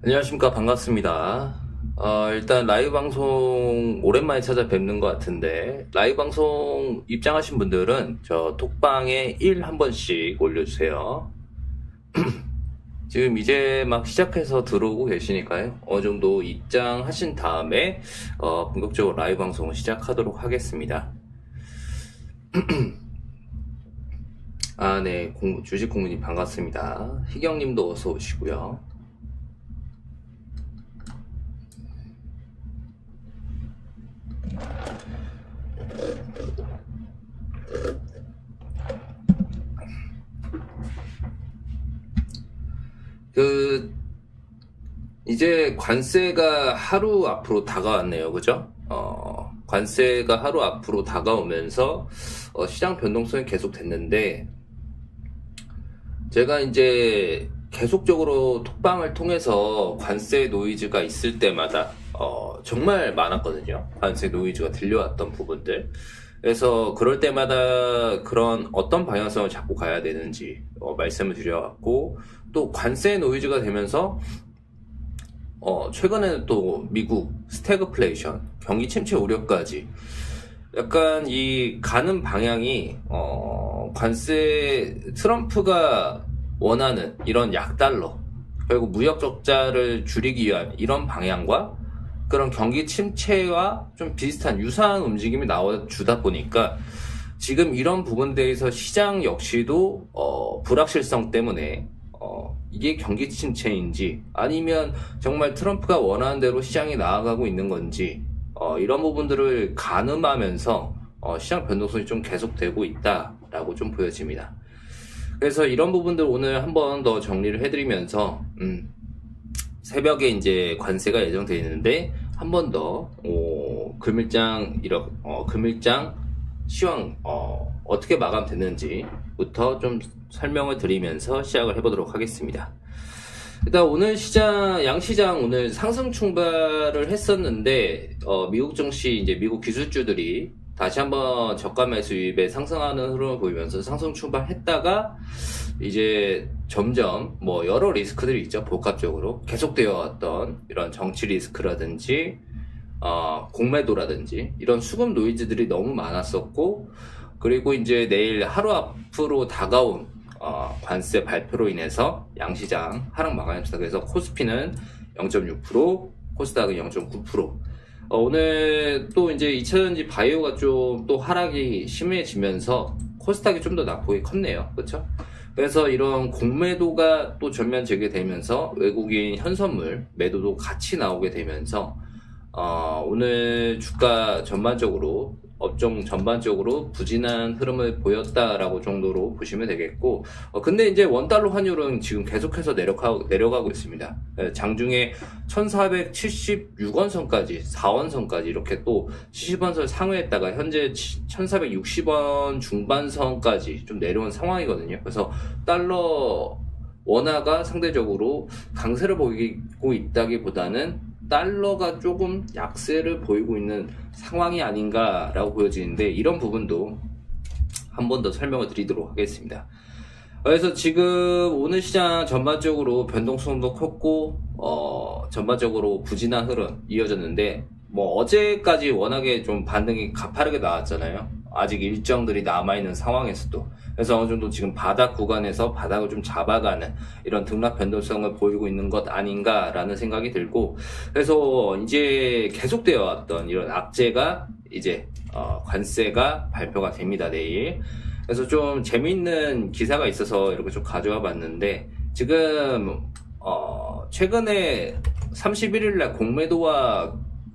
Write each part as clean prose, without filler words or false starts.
안녕하십니까. 반갑습니다. 일단 라이브 방송 오랜만에 찾아뵙는 것 같은데, 라이브 방송 입장하신 분들은 저 톡방에 1 한 번씩 올려주세요. 지금 이제 막 시작해서 들어오고 계시니까요. 어느 정도 입장하신 다음에 본격적으로 라이브 방송을 시작하도록 하겠습니다. 네. 주식 공무님 반갑습니다. 희경님도 어서 오시고요. 이제 관세가 하루 앞으로 다가왔네요. 그죠? 관세가 하루 앞으로 다가오면서, 시장 변동성이 계속 됐는데, 제가 이제 계속적으로 톡방을 통해서 관세 노이즈가 있을 때마다, 정말 많았거든요. 관세 노이즈가 들려왔던 부분들. 그래서 그럴 때마다 그런 어떤 방향성을 잡고 가야 되는지 말씀을 드려왔고, 또 관세 노이즈가 되면서 최근에는 또 미국 스태그플레이션, 경기 침체 우려까지 약간 이 가는 방향이 관세 트럼프가 원하는 이런 약달러 그리고 무역 적자를 줄이기 위한 이런 방향과 그런 경기 침체와 좀 비슷한 유사한 움직임이 나와주다 보니까 지금 이런 부분들에서 시장 역시도 불확실성 때문에 이게 경기 침체인지 아니면 정말 트럼프가 원하는 대로 시장이 나아가고 있는 건지 이런 부분들을 가늠하면서 시장 변동성이 좀 계속되고 있다라고 좀 보여집니다. 그래서 이런 부분들 오늘 한번 더 정리를 해드리면서 새벽에 이제 관세가 예정되어 있는데 한 번 더 금일장 시황 어떻게 마감됐는지부터 좀 설명을 드리면서 시작을 해보도록 하겠습니다. 일단 오늘 양시장 오늘 상승 충발을 했었는데 미국 증시 이제 미국 기술주들이 다시 한번 저가 매수 유입에 상승하는 흐름을 보이면서 상승 충발했다가 이제 점점 뭐 여러 리스크들이 있죠. 복합적으로 계속되어 왔던 이런 정치 리스크라든지 공매도라든지 이런 수급 노이즈들이 너무 많았었고, 그리고 이제 내일 하루 앞으로 다가온 관세 발표로 인해서 양시장 하락 마감했습니다. 그래서 코스피는 0.6%, 코스닥은 0.9%. 오늘 또 이제 2차전지 바이오가 좀 또 하락이 심해지면서 코스닥이 좀 더 낙폭이 컸네요. 그렇죠? 그래서 이런 공매도가 또 전면 재개되면서 외국인 현선물 매도도 같이 나오게 되면서 오늘 주가 전반적으로 업종 전반적으로 부진한 흐름을 보였다라고 정도로 보시면 되겠고, 근데 이제 원달러 환율은 지금 계속해서 내려가고 있습니다. 장중에 1476원 선까지 4원 선까지 이렇게 또 70원 선 상회했다가 현재 1460원 중반선까지 좀 내려온 상황이거든요. 그래서 달러 원화가 상대적으로 강세를 보이고 있다기보다는 달러가 조금 약세를 보이고 있는 상황이 아닌가라고 보여지는데, 이런 부분도 한 번 더 설명을 드리도록 하겠습니다. 그래서 지금 오늘 시장 전반적으로 변동성도 컸고 전반적으로 부진한 흐름 이어졌는데, 뭐 어제까지 워낙에 좀 반등이 가파르게 나왔잖아요. 아직 일정들이 남아있는 상황에서도. 그래서 어느 정도 지금 바닥 구간에서 바닥을 좀 잡아가는 이런 등락 변동성을 보이고 있는 것 아닌가라는 생각이 들고, 그래서 이제 계속되어 왔던 이런 악재가 이제 관세가 발표가 됩니다, 내일. 그래서 좀 재미있는 기사가 있어서 이렇게 좀 가져와 봤는데, 지금 최근에 31일날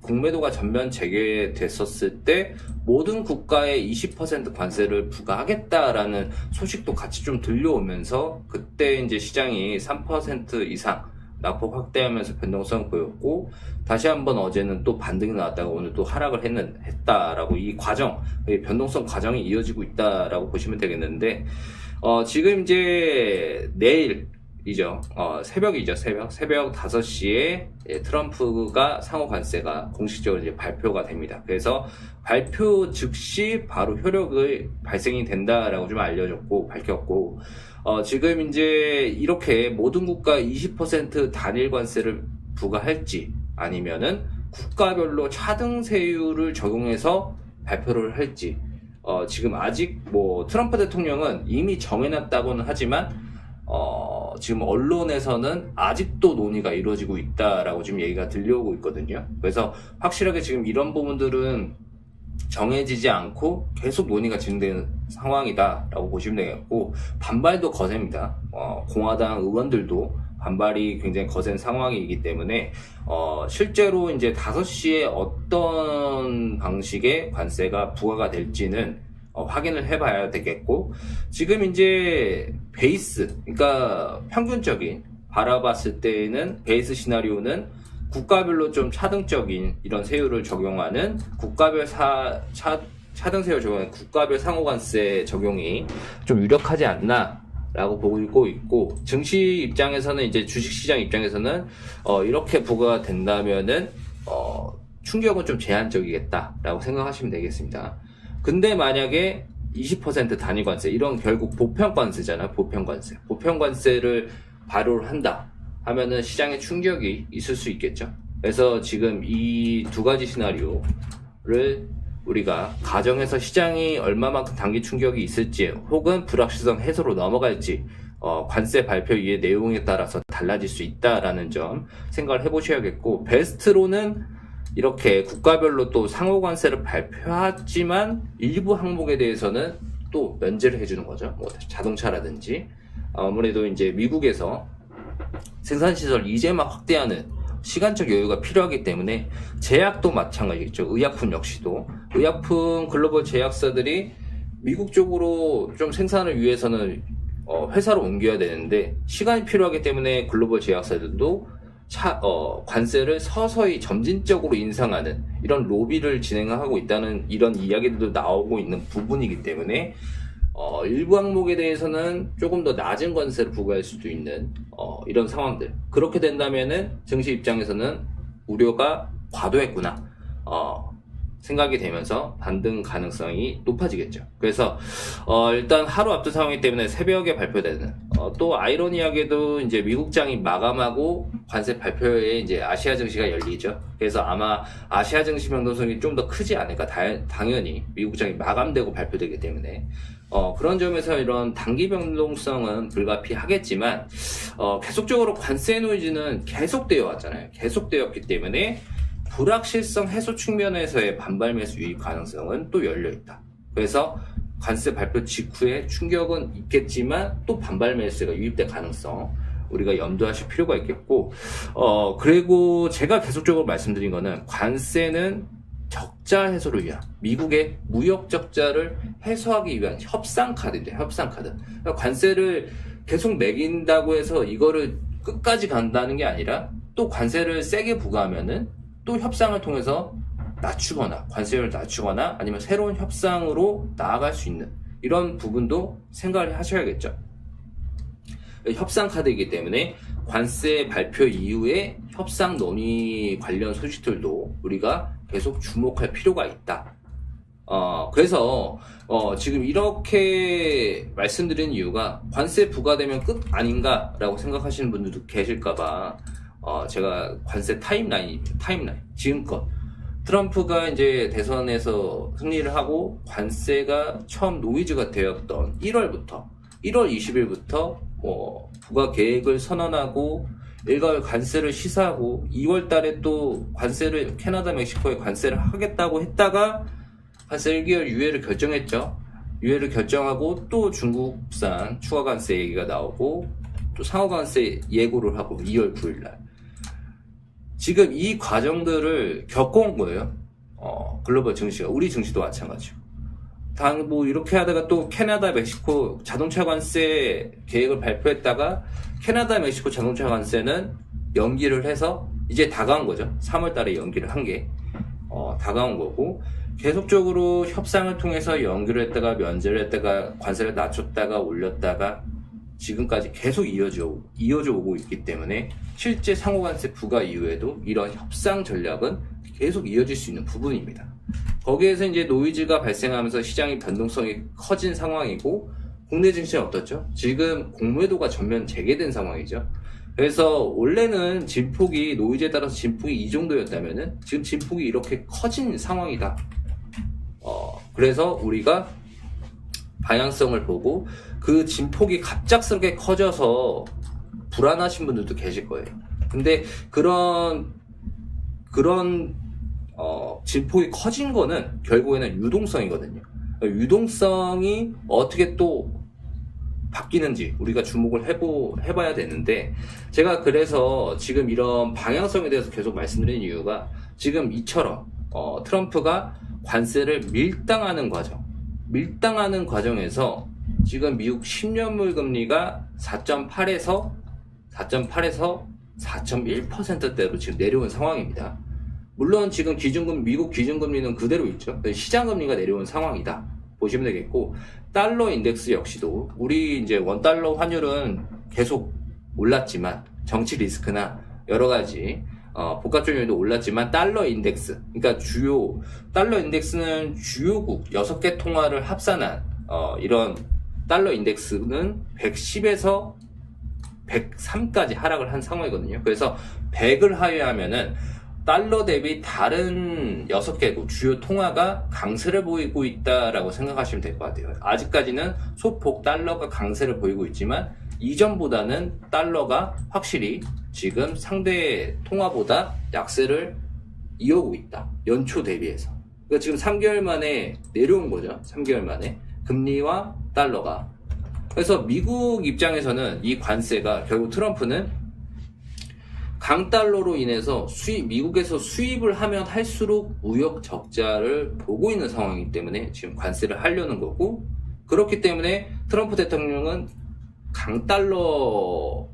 공매도가 전면 재개됐었을 때 모든 국가에 20% 관세를 부과하겠다라는 소식도 같이 좀 들려오면서 그때 이제 시장이 3% 이상 낙폭 확대하면서 변동성을 보였고, 다시 한번 어제는 또 반등이 나왔다가 오늘 또 하락을 했다라고 이 변동성 과정이 이어지고 있다라고 보시면 되겠는데, 지금 이제 내일이죠. 새벽이죠. 새벽 5시에 트럼프가 상호 관세가 공식적으로 이제 발표가 됩니다. 그래서 발표 즉시 바로 효력을 발생이 된다라고 좀 밝혔고, 지금 이제 이렇게 모든 국가 20% 단일 관세를 부과할지 아니면은 국가별로 차등세율을 적용해서 발표를 할지 지금 아직 뭐 트럼프 대통령은 이미 정해놨다고는 하지만 지금 언론에서는 아직도 논의가 이루어지고 있다라고 지금 얘기가 들려오고 있거든요. 그래서 확실하게 지금 이런 부분들은 정해지지 않고 계속 논의가 진행되는 상황이다라고 보시면 되겠고, 반발도 거셉니다. 공화당 의원들도 반발이 굉장히 거센 상황이기 때문에 실제로 이제 5시에 어떤 방식의 관세가 부과가 될지는 확인을 해봐야 되겠고, 지금 이제 베이스, 그러니까 평균적인 바라봤을 때는 베이스 시나리오는 국가별로 좀 차등적인 이런 세율을 적용하는 국가별 차등세율 적용하는 국가별 상호관세 적용이 좀 유력하지 않나 라고 보고 있고, 증시 입장에서는 이제 주식시장 입장에서는 이렇게 부과가 된다면은 충격은 좀 제한적이겠다라고 생각하시면 되겠습니다. 근데 만약에 20% 단위관세, 이런 결국 보편관세잖아요. 보편관세를 발효를 한다 하면은 시장에 충격이 있을 수 있겠죠. 그래서 지금 이 두 가지 시나리오를 우리가 가정해서 시장이 얼마만큼 단기 충격이 있을지 혹은 불확실성 해소로 넘어갈지 관세 발표 이후의 내용에 따라서 달라질 수 있다라는 점 생각을 해보셔야겠고, 베스트로는 이렇게 국가별로 또 상호관세를 발표하지만 일부 항목에 대해서는 또 면제를 해주는 거죠. 뭐 자동차라든지 아무래도 이제 미국에서 생산시설 이제 막 확대하는 시간적 여유가 필요하기 때문에 제약도 마찬가지겠죠. 의약품 역시도 의약품 글로벌 제약사들이 미국 쪽으로 좀 생산을 위해서는 회사로 옮겨야 되는데 시간이 필요하기 때문에 글로벌 제약사들도 관세를 서서히 점진적으로 인상하는 이런 로비를 진행하고 있다는 이런 이야기들도 나오고 있는 부분이기 때문에 일부 항목에 대해서는 조금 더 낮은 관세를 부과할 수도 있는 이런 상황들, 그렇게 된다면은 증시 입장에서는 우려가 과도했구나 생각이 되면서 반등 가능성이 높아지겠죠. 그래서 일단 하루 앞둔 상황이기 때문에 새벽에 발표되는 또 아이러니하게도 이제 미국장이 마감하고 관세 발표에 이제 아시아 증시가 열리죠. 그래서 아마 아시아 증시 변동성이 좀 더 크지 않을까. 당연히 미국장이 마감되고 발표되기 때문에 그런 점에서 이런 단기 변동성은 불가피하겠지만 계속적으로 관세 노이즈는 계속되어 왔잖아요. 계속되었기 때문에 불확실성 해소 측면에서의 반발 매수 유입 가능성은 또 열려있다. 그래서 관세 발표 직후에 충격은 있겠지만 또 반발 매수가 유입될 가능성 우리가 염두하실 필요가 있겠고, 그리고 제가 계속적으로 말씀드린 거는 관세는 적자 해소를 위한, 미국의 무역 적자를 해소하기 위한 협상 카드인데, 협상 카드. 그러니까 관세를 계속 매긴다고 해서 이거를 끝까지 간다는 게 아니라 또 관세를 세게 부과하면은 또 협상을 통해서 낮추거나 관세율을 낮추거나 아니면 새로운 협상으로 나아갈 수 있는 이런 부분도 생각을 하셔야겠죠. 협상 카드이기 때문에 관세 발표 이후에 협상 논의 관련 소식들도 우리가 계속 주목할 필요가 있다. 그래서 지금 이렇게 말씀드린 이유가 관세 부과되면 끝 아닌가라고 생각하시는 분들도 계실까봐 제가 관세 타임라인 지금껏 트럼프가 이제 대선에서 승리를 하고 관세가 처음 노이즈가 되었던 1월 20일부터 부과 계획을 선언하고 일괄 관세를 시사하고 2월 달에 또 관세를 캐나다, 멕시코에 관세를 하겠다고 했다가 관세 1개월 유예를 결정했죠. 유예를 결정하고 또 중국산 추가 관세 얘기가 나오고 또 상호 관세 예고를 하고 2월 9일 날 지금 이 과정들을 겪어온 거예요. 글로벌 증시가, 우리 증시도 마찬가지고. 뭐 이렇게 하다가 또 캐나다, 멕시코 자동차 관세 계획을 발표했다가 캐나다, 멕시코 자동차 관세는 연기를 해서 이제 다가온 거죠. 3월 달에 연기를 한 게 다가온 거고, 계속적으로 협상을 통해서 연기를 했다가 면제를 했다가 관세를 낮췄다가 올렸다가 지금까지 계속 이어져 오고 있기 때문에 실제 상호관세 부과 이후에도 이런 협상 전략은 계속 이어질 수 있는 부분입니다. 거기에서 이제 노이즈가 발생하면서 시장의 변동성이 커진 상황이고, 국내 증시는 어떻죠? 지금 공매도가 전면 재개된 상황이죠. 그래서 원래는 진폭이 노이즈에 따라서 진폭이 이 정도였다면은 지금 진폭이 이렇게 커진 상황이다. 그래서 우리가 방향성을 보고 그 진폭이 갑작스럽게 커져서 불안하신 분들도 계실 거예요. 근데 그런 진폭이 커진 거는 결국에는 유동성이거든요. 유동성이 어떻게 또 바뀌는지 우리가 주목을 해봐야 되는데, 제가 그래서 지금 이런 방향성에 대해서 계속 말씀드리는 이유가 지금 이처럼 트럼프가 관세를 밀당하는 과정에서 지금 미국 10년물 금리가 4.8에서 4.1%대로 지금 내려온 상황입니다. 물론 지금 미국 기준금리는 그대로 있죠. 시장금리가 내려온 상황이다 보시면 되겠고, 달러 인덱스 역시도 우리 이제 원달러 환율은 계속 올랐지만 정치 리스크나 여러 가지 복합적 요인도 올랐지만 달러 인덱스, 그러니까 달러 인덱스는 주요국 6개 통화를 합산한 이런 달러 인덱스는 110에서 103까지 하락을 한 상황이거든요. 그래서 100을 하회하면은 달러 대비 다른 6개국 주요 통화가 강세를 보이고 있다라고 생각하시면 될 것 같아요. 아직까지는 소폭 달러가 강세를 보이고 있지만 이전보다는 달러가 확실히 지금 상대 통화보다 약세를 이어오고 있다. 연초 대비해서. 그러니까 지금 3개월 만에 내려온 거죠. 3개월 만에 금리와 달러가. 그래서 미국 입장에서는 이 관세가 결국 트럼프는 강달러로 인해서 미국에서 수입을 하면 할수록 무역 적자를 보고 있는 상황이기 때문에 지금 관세를 하려는 거고, 그렇기 때문에 트럼프 대통령은 강달러보다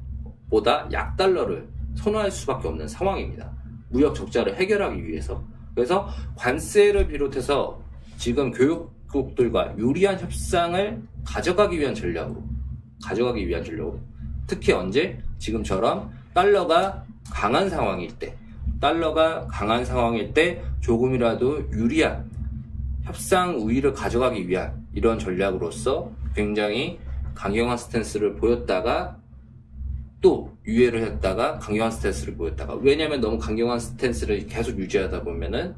약달러를 선호할 수밖에 없는 상황입니다. 무역 적자를 해결하기 위해서. 그래서 관세를 비롯해서 지금 교역국들과 유리한 협상을 가져가기 위한 전략으로, 특히 언제? 지금처럼 달러가 강한 상황일 때 조금이라도 유리한 협상 우위를 가져가기 위한 이런 전략으로서 굉장히 강경한 스탠스를 보였다가 또 유예를 했다가 강경한 스탠스를 보였다가, 왜냐하면 너무 강경한 스탠스를 계속 유지하다 보면은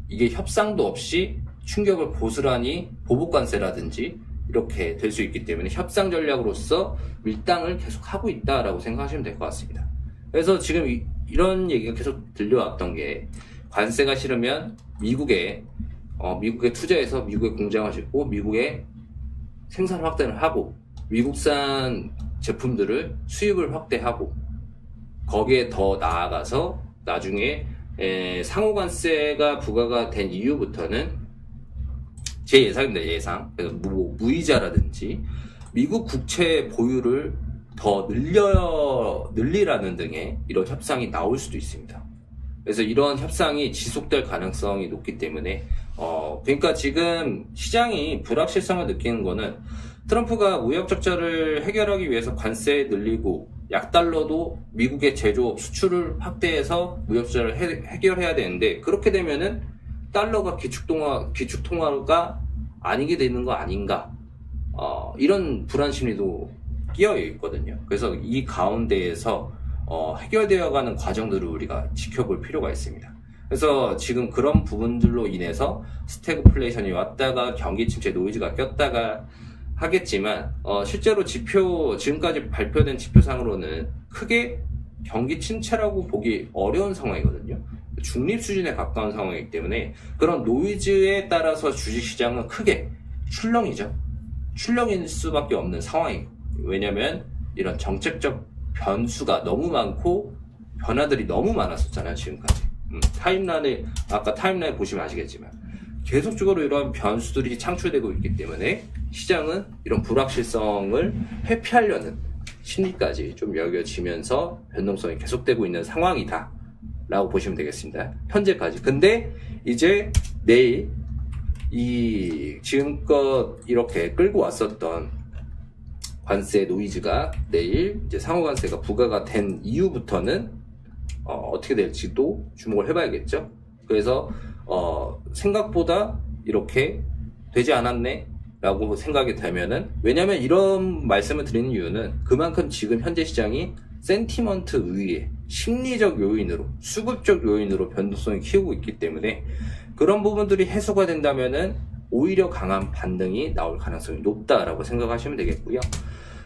이게 협상도 없이 충격을 고스란히 보복관세라든지 이렇게 될 수 있기 때문에 협상 전략으로서 밀당을 계속 하고 있다라고 생각하시면 될 것 같습니다. 그래서 지금 이런 얘기가 계속 들려왔던 게, 관세가 싫으면 미국에 투자해서 미국에 공장을 짓고 미국에 생산 확대를 하고 미국산 제품들을 수입을 확대하고, 거기에 더 나아가서 나중에 상호관세가 부과가 된 이후부터는 제 예상입니다. 예상. 그래서 무이자라든지 미국 국채 보유를 더 늘리라는 등의 이런 협상이 나올 수도 있습니다. 그래서 이런 협상이 지속될 가능성이 높기 때문에 그러니까 지금 시장이 불확실성을 느끼는 거는, 트럼프가 무역 적자를 해결하기 위해서 관세 늘리고 약달러도 미국의 제조업 수출을 확대해서 무역 적자를 해결해야 되는데, 그렇게 되면은 달러가 기축통화가 아니게 되는 거 아닌가, 이런 불안 심리도 끼어 있거든요. 그래서 이 가운데에서 해결되어가는 과정들을 우리가 지켜볼 필요가 있습니다. 그래서 지금 그런 부분들로 인해서 스태그플레이션이 왔다가 경기 침체 노이즈가 꼈다가 하겠지만, 실제로 지금까지 발표된 지표상으로는 크게 경기 침체라고 보기 어려운 상황이거든요. 중립 수준에 가까운 상황이기 때문에 그런 노이즈에 따라서 주식시장은 크게 출렁일 수밖에 없는 상황이고, 왜냐면 이런 정책적 변수가 너무 많고 변화들이 너무 많았었잖아요, 지금까지. 아까 타임라인 보시면 아시겠지만 계속적으로 이런 변수들이 창출되고 있기 때문에 시장은 이런 불확실성을 회피하려는 심리까지 좀 여겨지면서 변동성이 계속되고 있는 상황이다 라고 보시면 되겠습니다. 현재까지. 근데 이제 내일 지금껏 이렇게 끌고 왔었던 관세 노이즈가 내일 이제 상호관세가 부과가 된 이후부터는 어떻게 될지도 주목을 해봐야겠죠. 그래서 생각보다 이렇게 되지 않았네, 라고 생각이 되면은, 왜냐면 이런 말씀을 드리는 이유는 그만큼 지금 현재 시장이 센티먼트 위에 심리적 요인으로, 수급적 요인으로 변동성이 키우고 있기 때문에 그런 부분들이 해소가 된다면은 오히려 강한 반등이 나올 가능성이 높다라고 생각하시면 되겠고요.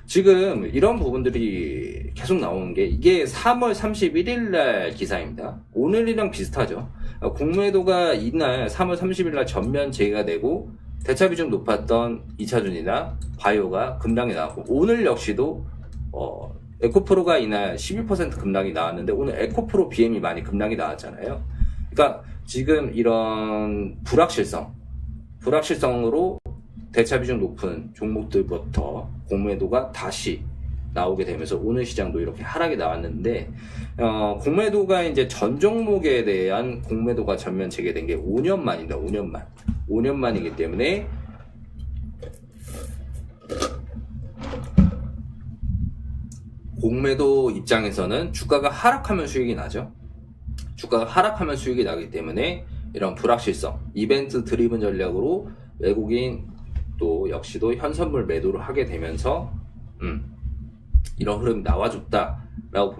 지금 이런 부분들이 계속 나오는 게, 이게 3월 31일 날 기사입니다. 오늘이랑 비슷하죠. 공매도가 이날 3월 30일 날 전면 재개가 되고 대차 비중 높았던 2차전이나 바이오가 급락이 나왔고, 오늘 역시도 에코프로가 이날 12% 급락이 나왔는데, 오늘 에코프로 BM이 많이 급락이 나왔잖아요. 그러니까 지금 이런 불확실성으로 대차 비중 높은 종목들부터 공매도가 다시 나오게 되면서 오늘 시장도 이렇게 하락이 나왔는데, 공매도가 이제 전 종목에 대한 공매도가 전면 재개된 게 5년 만입니다. 5년 만이기 때문에 공매도 입장에서는 주가가 하락하면 수익이 나죠. 주가가 하락하면 수익이 나기 때문에 이런 불확실성, 이벤트 드리븐 전략으로 외국인 또 역시도 현선물 매도를 하게 되면서 이런 흐름이 나와줬다라고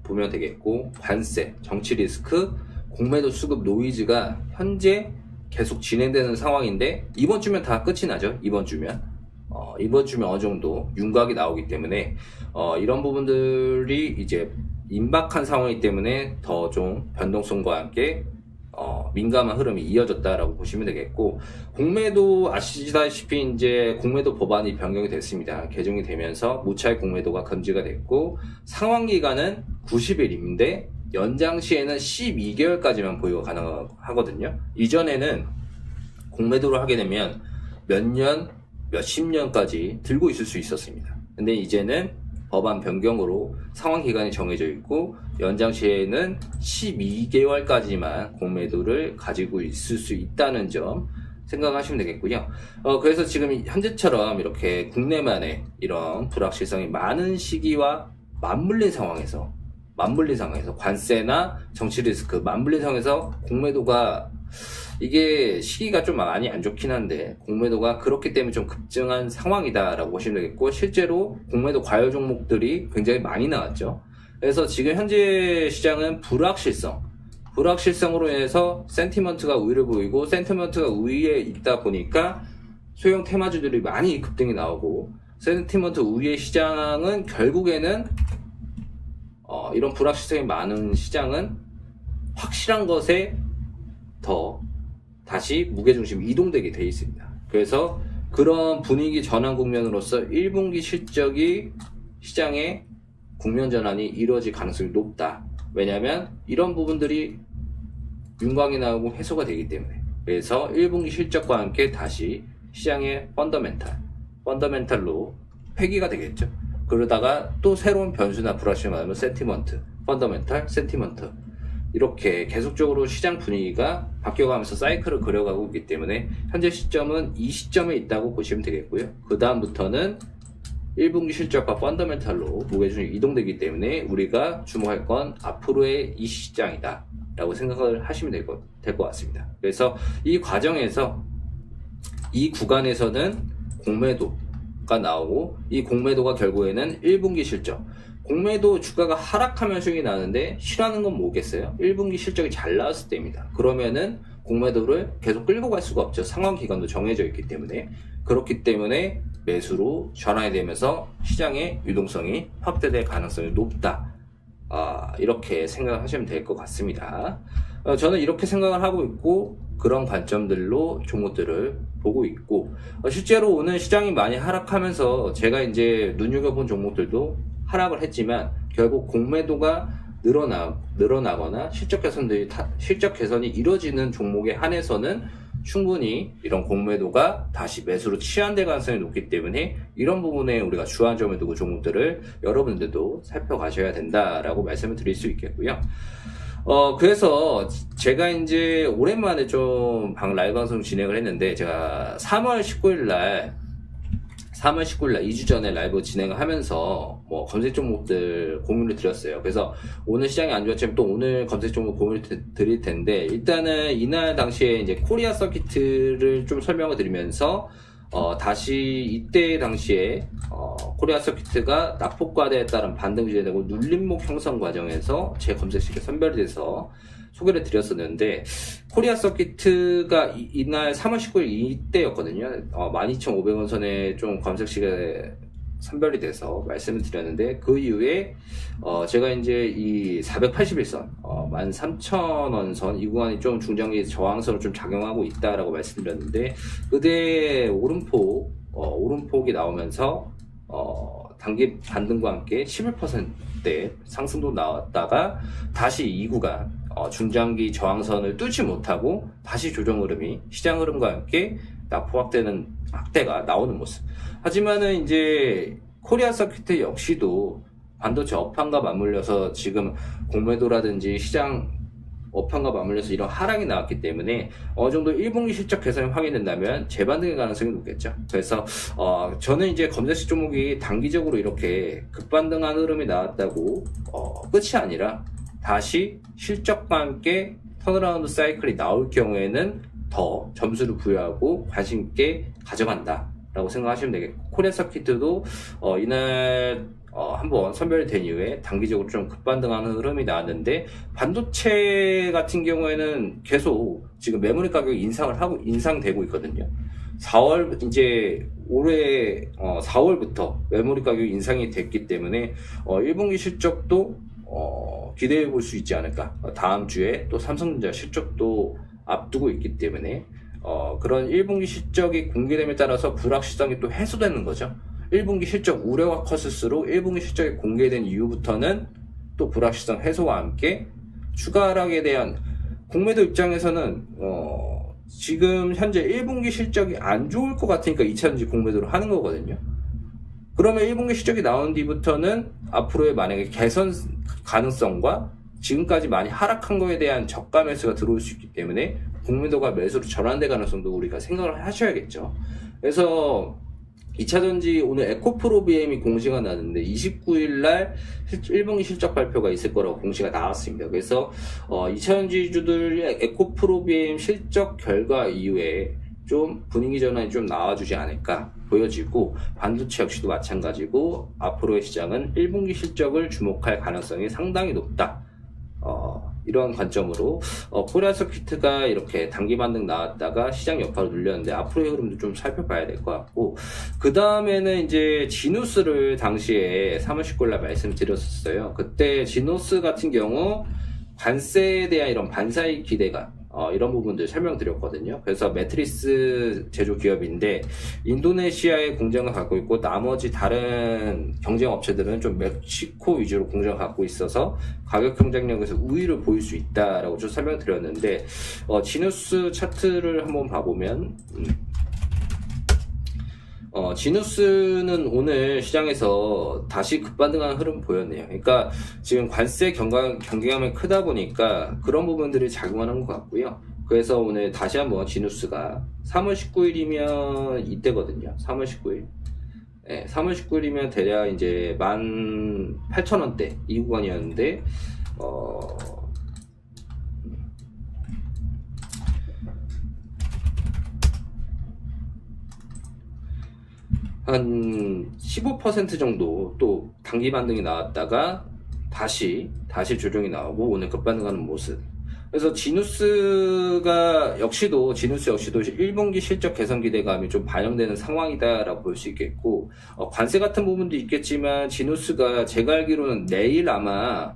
보면 되겠고, 관세, 정치 리스크, 공매도 수급 노이즈가 현재 계속 진행되는 상황인데, 이번 주면 다 끝이 나죠. 이번 주면 어느 정도 윤곽이 나오기 때문에 이런 부분들이 이제 임박한 상황이기 때문에 더 좀 변동성과 함께 민감한 흐름이 이어졌다라고 보시면 되겠고, 공매도 아시다시피 이제 공매도 법안이 변경이 됐습니다. 개정이 되면서 무차익 공매도가 금지가 됐고, 상환 기간은 90일인데 연장 시에는 12개월까지만 보유가 가능하거든요. 이전에는 공매도를 하게 되면 몇 년, 몇십 년까지 들고 있을 수 있었습니다. 근데 이제는 법안 변경으로 상환 기간이 정해져 있고, 연장 시에는 12개월까지만 공매도를 가지고 있을 수 있다는 점 생각하시면 되겠고요. 그래서 지금 현재처럼 이렇게 국내만의 이런 불확실성이 많은 시기와 맞물린 상황에서 관세나 정치 리스크 맞물린 상황에서 공매도가, 이게 시기가 좀 많이 안 좋긴 한데 공매도가 그렇기 때문에 좀 급증한 상황이다라고 보시면 되겠고, 실제로 공매도 과열 종목들이 굉장히 많이 나왔죠. 그래서 지금 현재 시장은 불확실성으로 인해서 센티먼트가 우위를 보이고, 센티먼트가 우위에 있다 보니까 소형 테마주들이 많이 급등이 나오고, 센티먼트 우위의 시장은 결국에는 이런 불확실성이 많은 시장은 확실한 것에 더 다시 무게중심이 이동되게 돼 있습니다. 그래서 그런 분위기 전환 국면으로서 1분기 실적이 시장의 국면 전환이 이루어질 가능성이 높다. 왜냐하면 이런 부분들이 윤곽이 나오고 해소가 되기 때문에. 그래서 1분기 실적과 함께 다시 시장의 펀더멘탈로 회귀가 되겠죠. 그러다가 또 새로운 변수나 불확실성이 많으면 센티먼트, 이렇게 계속적으로 시장 분위기가 바뀌어가면서 사이클을 그려가고 있기 때문에 현재 시점은 이 시점에 있다고 보시면 되겠고요. 그 다음부터는 1분기 실적과 펀더멘탈로 무게중심이 이동되기 때문에 우리가 주목할 건 앞으로의 이 시장이다 라고 생각을 하시면 될 것 같습니다. 그래서 이 과정에서, 이 구간에서는 공매도가 나오고, 이 공매도가 결국에는 1분기 실적, 공매도 주가가 하락하면 수익이 나는데 싫어하는 건 뭐겠어요? 1분기 실적이 잘 나왔을 때입니다. 그러면은 공매도를 계속 끌고 갈 수가 없죠. 상환 기간도 정해져 있기 때문에. 그렇기 때문에 매수로 전환이 되면서 시장의 유동성이 확대될 가능성이 높다. 이렇게 생각하시면 될 것 같습니다. 저는 이렇게 생각을 하고 있고, 그런 관점들로 종목들을 보고 있고, 실제로 오늘 시장이 많이 하락하면서 제가 이제 눈여겨본 종목들도 하락을 했지만, 결국 공매도가 늘어나거나 실적 개선이 이루어지는 종목에 한해서는 충분히 이런 공매도가 다시 매수로 치환될 가능성이 높기 때문에, 이런 부분에 우리가 주안점을 두고 종목들을 여러분들도 살펴가셔야 된다라고 말씀을 드릴 수 있겠고요. 그래서 제가 이제 오랜만에 좀 라이브 방송 진행을 했는데, 제가 3월 19일 날 2주 전에 라이브 진행을 하면서 검색 종목들 공유를 드렸어요. 그래서 오늘 시장이 안 좋았지만 또 오늘 검색 종목 공유를 드릴 텐데, 일단은 이날 당시에 이제 코리아 서킷을 좀 설명을 드리면서 다시 이때 당시에 코리아 서킷가 낙폭과대에 따른 반등 유지되고 눌림목 형성 과정에서 제 검색식에 선별이 돼서 소개를 드렸었는데, 코리아 서킷가 이날 3월 19일 이때였거든요. 12,500원 선에 좀 검색식에 선별이 돼서 말씀을 드렸는데, 그 이후에 제가 이제 이 481선 13,000원 선 이 구간이 좀 중장기 저항선으로 좀 작용하고 있다라고 말씀드렸는데, 그때 오름폭이 나오면서 단기 반등과 함께 11%대 상승도 나왔다가 다시 이 구간 중장기 저항선을 뚫지 못하고 다시 조정 흐름이 시장 흐름과 함께 낙폭 확대가 나오는 모습. 하지만은 이제 코리아 서킷 역시도 반도체 업황과 맞물려서 지금 공매도라든지 시장 업황과 맞물려서 이런 하락이 나왔기 때문에 어느 정도 1분기 실적 개선이 확인된다면 재반등의 가능성이 높겠죠. 그래서 저는 이제 검색식 종목이 단기적으로 이렇게 급반등한 흐름이 나왔다고 끝이 아니라 다시 실적과 함께 턴어라운드 사이클이 나올 경우에는 더 점수를 부여하고 관심 있게 가져간다 라고 생각하시면 되겠고, 코리아 서킷도 이날 한번 선별이 된 이후에 단기적으로 좀 급반등하는 흐름이 나왔는데, 반도체 같은 경우에는 계속 지금 메모리 가격이 인상되고 있거든요. 이제 올해 4월부터 메모리 가격이 인상이 됐기 때문에 1분기 실적도 기대해 볼 수 있지 않을까. 다음 주에 또 삼성전자 실적도 앞두고 있기 때문에 그런 1분기 실적이 공개됨에 따라서 불확실성이 또 해소되는 거죠. 1분기 실적 우려가 컸을수록 1분기 실적이 공개된 이후부터는 또 불확실성 해소와 함께 추가 하락에 대한 공매도 입장에서는 지금 현재 1분기 실적이 안 좋을 것 같으니까 2차전지 공매도를 하는 거거든요. 그러면 1분기 실적이 나온 뒤부터는 앞으로의 만약에 개선 가능성과 지금까지 많이 하락한 거에 대한 저가 매수가 들어올 수 있기 때문에 공매도가 매수로 전환될 가능성도 우리가 생각을 하셔야겠죠. 그래서 2차전지 오늘 에코프로비엠이 공시가 나는데 29일날 1분기 실적 발표가 있을 거라고 공시가 나왔습니다. 그래서 2차전지주들의 에코프로비엠 실적 결과 이후에 좀 분위기 전환이 좀 나와주지 않을까 보여지고, 반도체 역시도 마찬가지고 앞으로의 시장은 1분기 실적을 주목할 가능성이 상당히 높다. 이러한 관점으로 코리아 서킷가 이렇게 단기 반등 나왔다가 시장 여파로 눌렸는데 앞으로의 흐름도 좀 살펴봐야 될 것 같고, 그 다음에는 이제 지누스를 당시에 3월 19일날 말씀드렸었어요. 그때 지누스 같은 경우 관세에 대한 이런 반사익 기대감 이런 부분들 설명드렸거든요. 그래서 매트리스 제조 기업인데 인도네시아에 공장을 갖고 있고 나머지 다른 경쟁 업체들은 좀 멕시코 위주로 공장을 갖고 있어서 가격 경쟁력에서 우위를 보일 수 있다라고 좀 설명드렸는데, 지누스 차트를 한번 봐보면 지누스는 오늘 시장에서 다시 급반등하는 흐름 보였네요. 그러니까 지금 관세 경계감이 크다 보니까 그런 부분들이 작용하는 것 같고요. 그래서 오늘 다시 한번 지누스가 3월 19일이면 이때거든요. 3월 19일. 네, 3월 19일이면 대략 이제 18,000원대 이 구간이었는데, 한 15% 정도 또 단기 반등이 나왔다가 다시 조정이 나오고 오늘 급반등하는 모습. 그래서 지누스 역시도 1분기 실적 개선 기대감이 좀 반영되는 상황이다라고 볼 수 있겠고, 관세 같은 부분도 있겠지만 지누스가 제가 알기로는 내일 아마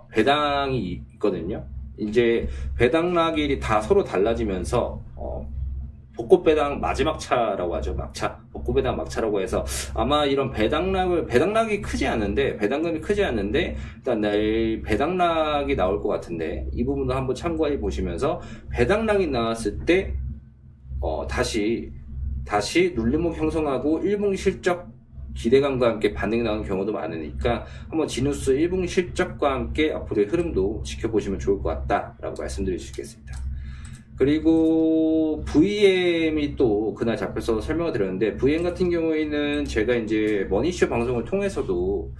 배당이 있거든요. 이제 배당락일이 다 서로 달라지면서 벚꽃 배당 마지막 차라고 하죠. 막차. 벚꽃 배당 막차라고 해서 아마 이런 배당락이 크지 않은데, 배당금이 크지 않는데, 일단 내일 배당락이 나올 것 같은데, 이 부분도 한번 참고해 보시면서, 배당락이 나왔을 때, 다시 눌림목 형성하고 1분기 실적 기대감과 함께 반등이 나오는 경우도 많으니까, 한번 지누스 1분기 실적과 함께 앞으로의 흐름도 지켜보시면 좋을 것 같다라고 말씀드릴 수 있겠습니다. 그리고 VM이 또 그날 잡혀서 설명을 드렸는데, VM 같은 경우에는 제가 이제 머니쇼 방송을 통해서도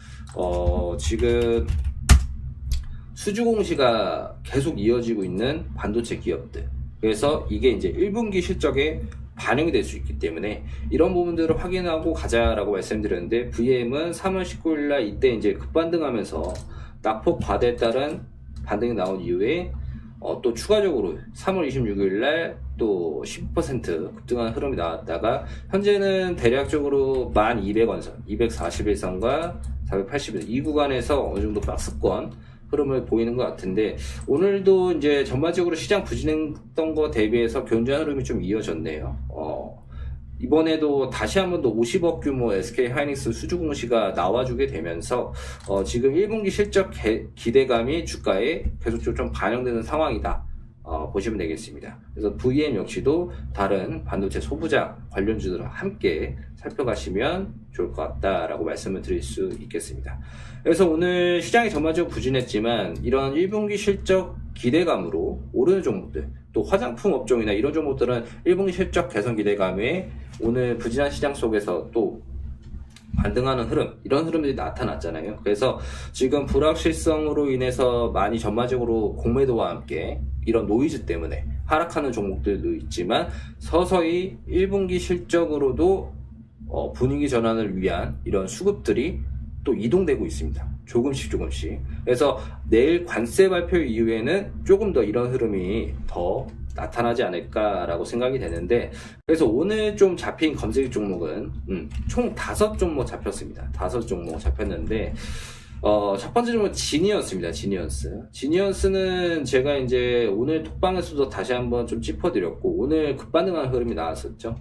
지금 수주 공시가 계속 이어지고 있는 반도체 기업들, 그래서 이게 이제 1분기 실적에 반영이 될 수 있기 때문에 이런 부분들을 확인하고 가자라고 말씀드렸는데, VM은 3월 19일날 이때 이제 급반등하면서 낙폭 과대에 따른 반등이 나온 이후에 또 추가적으로 3월 26일날 또 10% 급등하는 흐름이 나왔다가 현재는 대략적으로 1200원선, 241선과 480원 이 구간에서 어느 정도 박스권 흐름을 보이는 것 같은데, 오늘도 이제 전반적으로 시장 부진했던 거 대비해서 견조한 흐름이 좀 이어졌네요. 이번에도 다시 한 번 더 50억 규모 SK 하이닉스 수주 공시가 나와주게 되면서 지금 1분기 실적 기대감이 주가에 계속적으로 좀 반영되는 상황이다. 보시면 되겠습니다. 그래서 VM 역시도 다른 반도체 소부장 관련주들과 함께 살펴가시면 좋을 것 같다라고 말씀을 드릴 수 있겠습니다. 그래서 오늘 시장이 전반적으로 부진했지만 이런 1분기 실적 기대감으로 오르는 종목들, 또 화장품 업종이나 이런 종목들은 1분기 실적 개선 기대감에 오늘 부진한 시장 속에서 또 반등하는 흐름, 이런 흐름들이 나타났잖아요. 그래서 지금 불확실성으로 인해서 많이 전반적으로 공매도와 함께 이런 노이즈 때문에 하락하는 종목들도 있지만 서서히 1분기 실적으로도 분위기 전환을 위한 이런 수급들이 또 이동되고 있습니다. 조금씩. 그래서 내일 관세 발표 이후에는 조금 더 이런 흐름이 더 나타나지 않을까라고 생각이 되는데, 그래서 오늘 좀 잡힌 검색 종목은 총 5종목 잡혔습니다. 5종목 잡혔는데 첫 번째 종목은 지니언스입니다. 지니언스는 제가 이제 오늘 톡방에서도 다시 한번 좀 짚어드렸고, 오늘 급반등하는 흐름이 나왔었죠.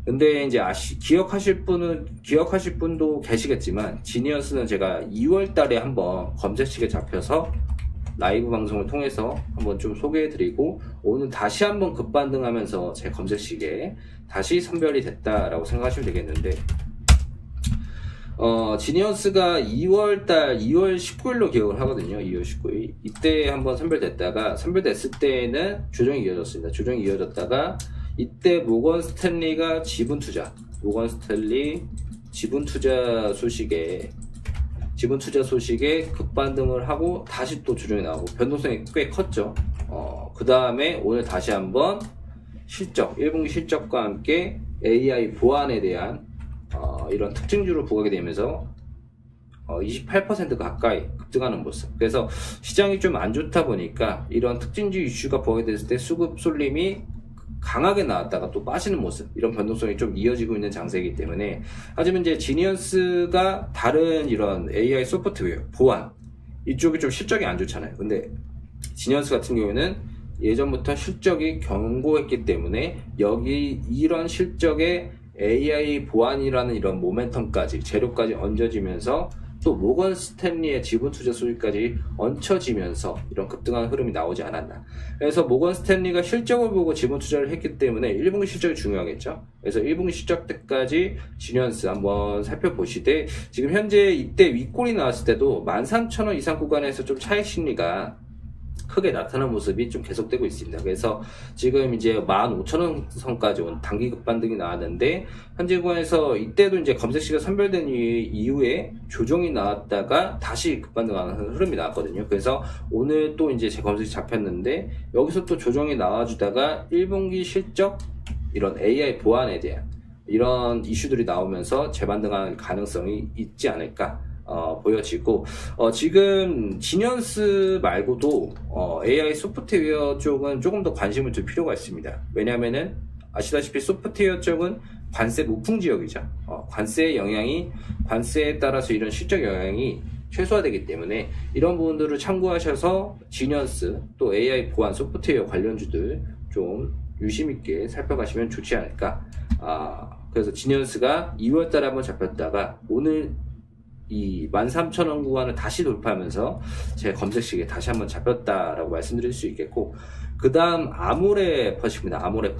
근데 이제 기억하실 분도 계시겠지만, 지니언스는 제가 2월 달에 한번 검색식에 잡혀서 라이브 방송을 통해서 한번 좀 소개해드리고, 오늘 다시 한번 급반등하면서 제 검색식에 다시 선별이 됐다라고 생각하시면 되겠는데, 지니언스가 2월 19일로 기억을 하거든요. 2월 19일. 이때 한번 선별됐을 때는 조정이 이어졌습니다. 조정이 이어졌다가, 이때 모건 스탠리가 지분 투자 소식에 급반등을 하고 다시 또 조정이 나오고 변동성이 꽤 컸죠. 그 다음에 오늘 다시 한번 1분기 실적과 함께 AI 보안에 대한 이런 특징주를 부각이 되면서 28% 가까이 급등하는 모습. 그래서 시장이 좀 안 좋다 보니까 이런 특징주 이슈가 부각이 됐을 때 수급 쏠림이 강하게 나왔다가 또 빠지는 모습, 이런 변동성이 좀 이어지고 있는 장세이기 때문에, 하지만 이제 지니언스가 다른 이런 AI 소프트웨어, 보안 이쪽이 좀 실적이 안 좋잖아요. 근데 지니언스 같은 경우에는 예전부터 실적이 견고했기 때문에 여기 이런 실적에 AI 보안이라는 이런 모멘텀까지, 재료까지 얹어지면서 또 모건 스탠리의 지분 투자 소식까지 얹혀지면서 이런 급등하는 흐름이 나오지 않았나. 그래서 모건 스탠리가 실적을 보고 지분 투자를 했기 때문에 1분기 실적이 중요하겠죠. 그래서 1분기 실적 때까지 지니언스 한번 살펴보시되, 지금 현재 이때 윗골이 나왔을 때도 13,000원 이상 구간에서 좀 차익 심리가 크게 나타나는 모습이 좀 계속되고 있습니다. 그래서 지금 이제 15,000원 선까지 온 단기 급반등이 나왔는데, 현재 구간에서 이때도 이제 검색시가 선별된 이후에 조정이 나왔다가 다시 급반등하는 흐름이 나왔거든요. 그래서 오늘 또 이제 제 검색이 잡혔는데, 여기서 또 조정이 나와주다가 1분기 실적, 이런 AI 보안에 대한 이런 이슈들이 나오면서 재반등하는 가능성이 있지 않을까 보여지고, 지금 지니언스 말고도 AI 소프트웨어 쪽은 조금 더 관심을 둘 필요가 있습니다. 왜냐면은 아시다시피 소프트웨어 쪽은 관세 무풍 지역이죠. 관세에 따라서 이런 실적 영향이 최소화되기 때문에 이런 부분들을 참고하셔서 지니언스 또 AI 보안 소프트웨어 관련주들 좀 유심있게 살펴가시면 좋지 않을까. 그래서 지니언스가 2월달에 한번 잡혔다가 오늘 이 13,000원 구간을 다시 돌파하면서 제 검색식에 다시 한번 잡혔다라고 말씀드릴 수 있겠고, 그 다음 아모레 퍼시픽입니다. 아모레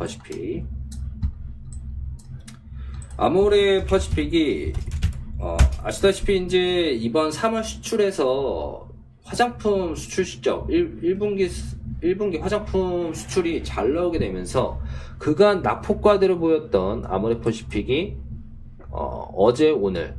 퍼시픽이 아시다시피 이제 이번 3월 수출에서 화장품 수출 실적 1분기 화장품 수출이 잘 나오게 되면서 그간 낙폭과대로 보였던 아모레 퍼시픽이 어제 오늘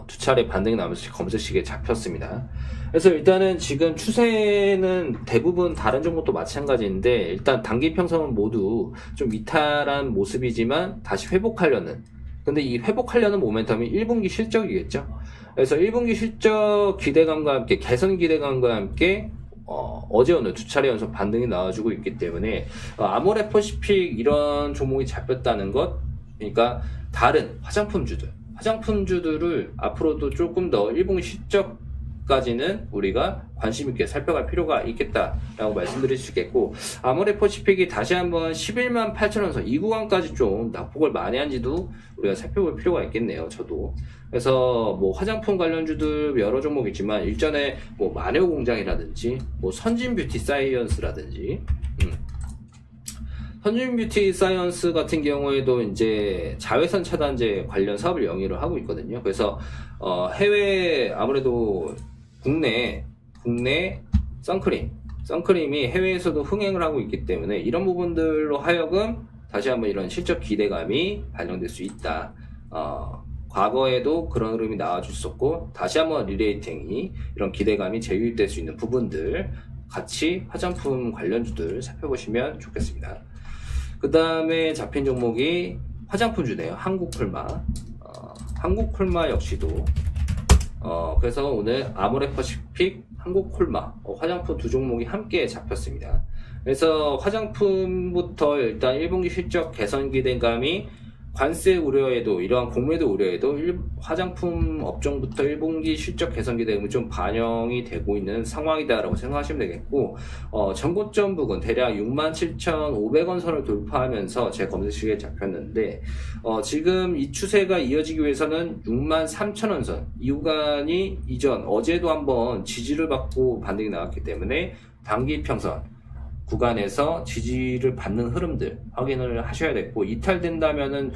두 차례 반등이 나면서 검색식에 잡혔습니다. 그래서 일단은 지금 추세는 대부분 다른 종목도 마찬가지인데 일단 단기 평선은 모두 좀 이탈한 모습이지만 다시 회복하려는, 근데 이 회복하려는 모멘텀이 1분기 실적이겠죠. 그래서 1분기 실적 기대감과 함께 개선 기대감과 함께 어제 오늘 두 차례 연속 반등이 나와주고 있기 때문에 아모레퍼시픽 이런 종목이 잡혔다는 것, 그러니까 다른 화장품주들을 앞으로도 조금 더 1분기 실적까지는 우리가 관심 있게 살펴갈 필요가 있겠다라고 말씀드릴 수 있겠고, 아모레퍼시픽이 다시 한번 11만 8천원 선 이 구간까지 좀 낙폭을 많이 한지도 우리가 살펴볼 필요가 있겠네요. 저도. 그래서 뭐 화장품 관련주들 여러 종목 있지만 일전에 뭐 마녀 공장이라든지 뭐 선진 뷰티 사이언스라든지 선진 뷰티 사이언스 같은 경우에도 이제 자외선 차단제 관련 사업을 영위를 하고 있거든요. 그래서 해외 아무래도 국내 선크림이 해외에서도 흥행을 하고 있기 때문에 이런 부분들로 하여금 다시 한번 이런 실적 기대감이 반영될 수 있다. 과거에도 그런 흐름이 나와줬었고 다시 한번 리레이팅이 이런 기대감이 재유입될 수 있는 부분들 같이 화장품 관련주들 살펴보시면 좋겠습니다. 그 다음에 잡힌 종목이 화장품주네요. 한국콜마. 한국콜마 역시도 그래서 오늘 아모레퍼시픽, 한국콜마 화장품 두 종목이 함께 잡혔습니다. 그래서 화장품부터 일단 1분기 실적 개선 기대감이 관세 우려에도 이러한 공매도 우려에도 화장품 업종부터 1분기 실적 개선 기대감이 좀 반영이 되고 있는 상황이다라고 생각하시면 되겠고, 전고점 부근 대략 67,500원 선을 돌파하면서 제 검색식에 잡혔는데 지금 이 추세가 이어지기 위해서는 63,000원 선 이 구간이 이전 어제도 한번 지지를 받고 반등이 나왔기 때문에 단기 평선 구간에서 지지를 받는 흐름들 확인을 하셔야 됐고, 이탈된다면은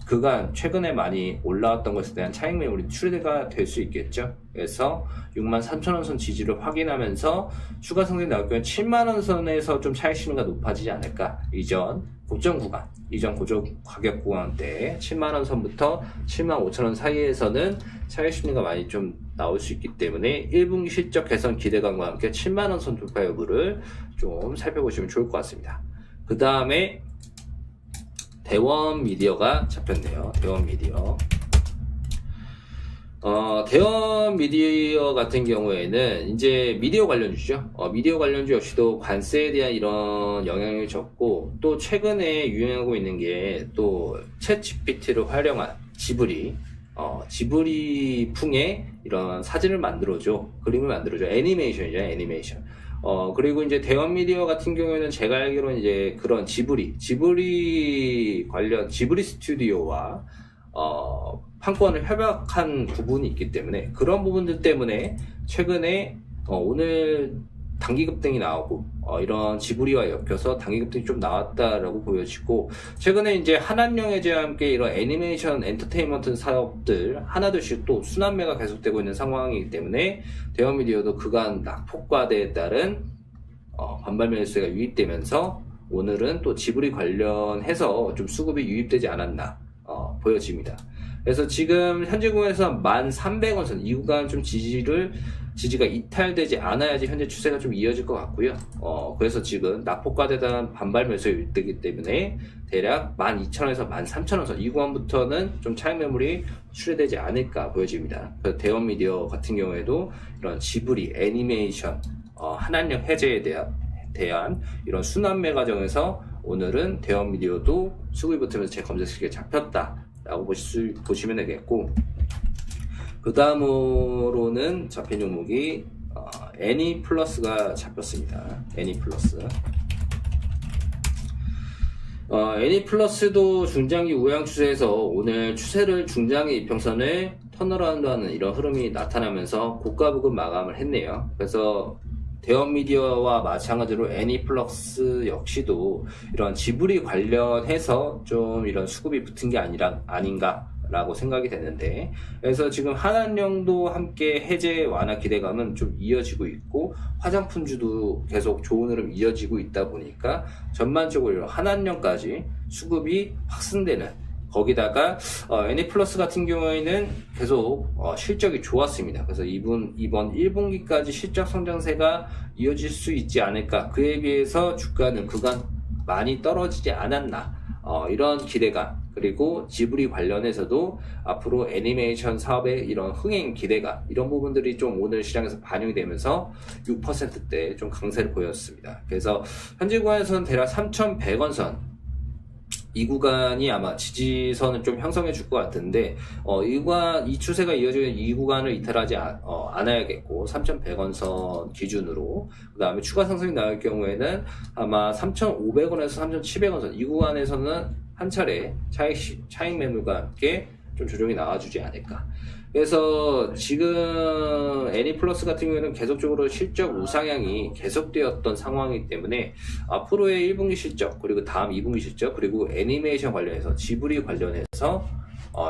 그간 최근에 많이 올라왔던 것에 대한 차익 매물이 출회가 될 수 있겠죠. 그래서 63,000원 선 지지를 확인하면서 추가 상승이 나올 경우 7만원 선에서 좀 차익 심리가 높아지지 않을까. 이전 고점 가격 구간대 7만원 선부터 75,000원 사이에서는 차익 심리가 많이 좀 나올 수 있기 때문에 1분기 실적 개선 기대감과 함께 7만원 선 돌파 여부를 좀 살펴보시면 좋을 것 같습니다. 그 다음에 대원 미디어가 잡혔네요. 대원 미디어. 대원 미디어 같은 경우에는 이제 미디어 관련주죠. 미디어 관련주 역시도 관세에 대한 이런 영향을 줬고, 또 최근에 유행하고 있는 게 또 챗 GPT를 활용한 지브리 풍의 이런 사진을 만들어줘, 그림을 만들어줘. 애니메이션이죠, 애니메이션. 그리고 이제 대원 미디어 같은 경우에는 제가 알기로는 이제 그런 지브리 관련 지브리 스튜디오와 판권을 협약한 부분이 있기 때문에 그런 부분들 때문에 최근에 오늘 단기 급등이 나오고 이런 지브리와 엮여서 단기 급등이 좀 나왔다라고 보여지고, 최근에 이제 한한령해제와 함께 이런 애니메이션 엔터테인먼트 사업들 하나둘씩 또 순환매가 계속되고 있는 상황이기 때문에 대원 미디어도 그간 낙폭과대에 따른 반발 매수세가 유입되면서 오늘은 또 지브리 관련해서 좀 수급이 유입되지 않았나 보여집니다. 그래서 지금 현재 구간에서 1,300원 선 이 구간 좀 지지가 이탈되지 않아야지 현재 추세가 좀 이어질 것 같고요. 그래서 지금 낙폭과대단 반발 매수가 유입되기 때문에 대략 12,000원에서 13,000원 선 이 구간부터는 좀 차익 매물이 출회되지 않을까 보여집니다. 그래서 대원 미디어 같은 경우에도 이런 지브리 애니메이션 한한령 해제에 대한 이런 순환매 과정에서 오늘은 대원 미디어도 수급이 붙으면서 제 검색식에 잡혔다라고 보시면 되겠고, 그 다음으로는 잡힌 종목이 애니플러스가 잡혔습니다. 애니플러스도 중장기 우량 추세에서 오늘 추세를 중장기 이평선을 턴어라운드하는 이런 흐름이 나타나면서 고가 부근 마감을 했네요. 그래서 대원 미디어와 마찬가지로 애니플러스 역시도 이런 지브리 관련해서 좀 이런 수급이 붙은 게 아닌가라고 생각이 되는데, 그래서 지금 한한령도 함께 해제 완화 기대감은 좀 이어지고 있고, 화장품주도 계속 좋은 흐름 이어지고 있다 보니까 전반적으로 한한령까지 수급이 확산되는 거기다가 NA플러스 같은 경우에는 계속 실적이 좋았습니다. 그래서 이번 1분기까지 실적 성장세가 이어질 수 있지 않을까. 그에 비해서 주가는 그간 많이 떨어지지 않았나. 이런 기대감, 그리고 지브리 관련해서도 앞으로 애니메이션 사업의 이런 흥행 기대감, 이런 부분들이 좀 오늘 시장에서 반영이 되면서 6%대 좀 강세를 보였습니다. 그래서 현재 구간에서는 대략 3,100원 선, 이 구간이 아마 지지선을 좀 형성해 줄 것 같은데, 이 추세가 이어지면 이 구간을 이탈하지 않아야겠고, 3,100원 선 기준으로, 그 다음에 추가 상승이 나올 경우에는 아마 3,500원에서 3,700원 선, 이 구간에서는 한 차례 차익 매물과 함께 좀 조정이 나와주지 않을까. 그래서 지금 애니플러스 같은 경우에는 계속적으로 실적 우상향이 계속되었던 상황이기 때문에 앞으로의 1분기 실적, 그리고 다음 2분기 실적, 그리고 애니메이션 관련해서, 지브리 관련해서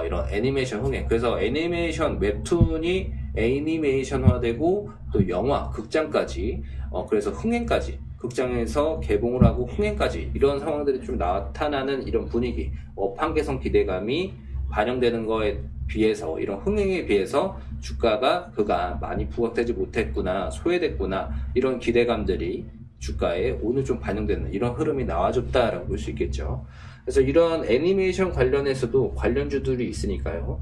이런 애니메이션 흥행, 그래서 애니메이션 웹툰이 애니메이션화되고 또 영화, 극장까지, 그래서 흥행까지, 극장에서 개봉을 하고 흥행까지, 이런 상황들이 좀 나타나는 이런 분위기, 업황 개선 기대감이 반영되는 거에 비해서, 이런 흥행에 비해서 주가가 그간 많이 부각되지 못했구나, 소외됐구나, 이런 기대감들이 주가에 오늘 좀 반영되는 이런 흐름이 나와줬다라고 볼 수 있겠죠. 그래서 이런 애니메이션 관련해서도 관련주들이 있으니까요.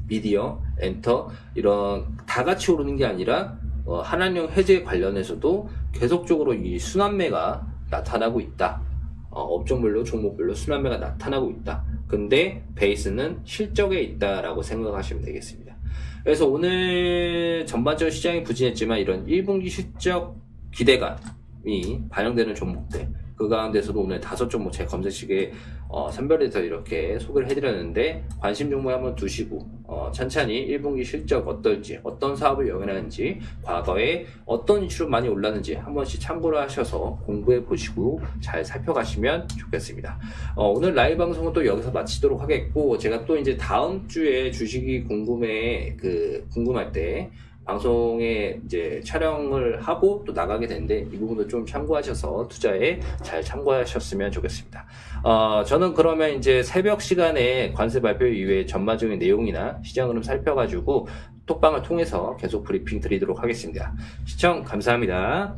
미디어, 엔터, 이런 다 같이 오르는 게 아니라 한한령 해제 관련해서도 계속적으로 이 순환매가 나타나고 있다. 업종별로, 종목별로 순환매가 나타나고 있다. 근데 베이스는 실적에 있다라고 생각하시면 되겠습니다. 그래서 오늘 전반적으로 시장이 부진했지만 이런 1분기 실적 기대감이 반영되는 종목들, 그 가운데서도 오늘 5종목 제 검색식에 선별해서 이렇게 소개를 해드렸는데, 관심 종목에 한번 두시고 천천히 1분기 실적 어떨지, 어떤 사업을 영위하는지, 과거에 어떤 이슈로 많이 올랐는지 한 번씩 참고를 하셔서 공부해 보시고 잘 살펴가시면 좋겠습니다. 오늘 라이브 방송은 또 여기서 마치도록 하겠고, 제가 또 이제 다음 주에 주식이 궁금할 때 방송에 이제 촬영을 하고 또 나가게 되는데, 이 부분도 좀 참고하셔서 투자에 잘 참고하셨으면 좋겠습니다. 저는 그러면 이제 새벽 시간에 관세 발표 이후에 전반적인 내용이나 시장 흐름 살펴가지고 톡방을 통해서 계속 브리핑 드리도록 하겠습니다. 시청 감사합니다.